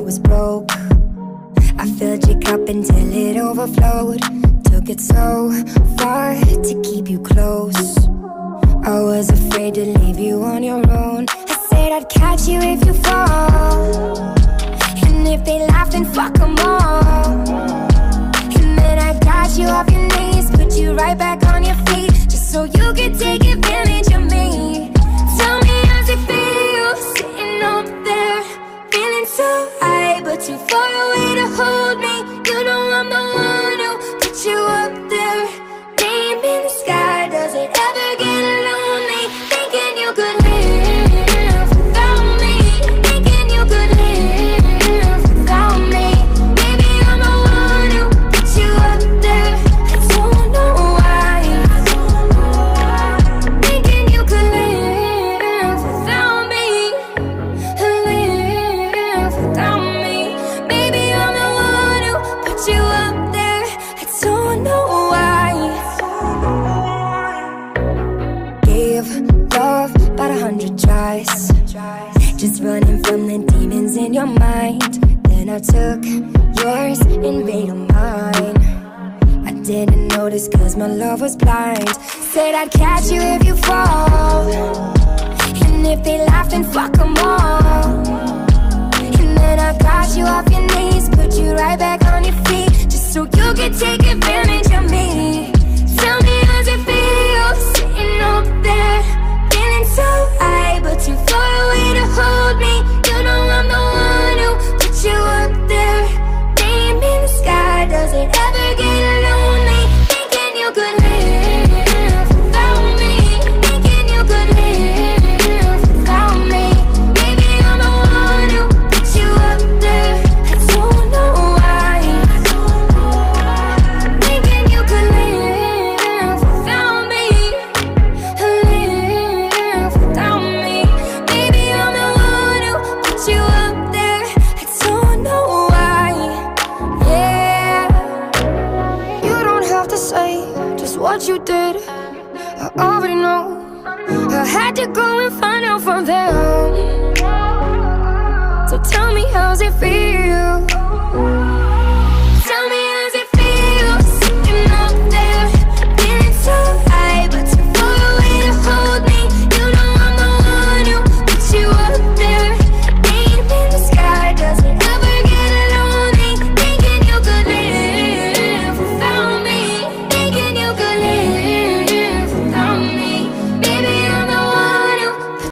heart was broke. I filled your cup until it overflowed. Took it so far to keep you close. I was afraid to leave you on your own. I said I'd catch you if you fall, and if they laugh then fuck them all. And then I got you off your knees, put you right back on your feet, just so you could take advantage of me. Tell me how's it feel, sitting up there, feeling so high, but too far away to hold me. You know I'm the one who put you up there, name in the sky. Does it ever get lonely, thinking you could live without me, thinking you could live without me? Maybe I'm the one who put you up there, I don't know why, thinking you could live without me, live without me. Maybe I'm the one who put you up there, I don't know why. Gave love about 100 tries, just running from the demons in your mind. Then I took yours and made them mine. I didn't notice cause my love was blind. Said I'd catch you if you fall, and if they laugh then fuck them all. And then I got you off your knees, put you right back on your feet, just so you could take advantage of me. Tell me how's it feel, sitting up there, feeling so high, but too far away to hold me. You know I'm the one who put you up there, name in the sky. Does it ever get lonely, thinking you could live without me, thinking you could live without me? Maybe I'm the one who put you up there, I don't know why, thinking you could live without me, live without me. Maybe I'm the one who put you up there, I don't know why. Yeah, you don't have to say just what you did, I already know. I had to go and find out from them. So tell me how's it feel,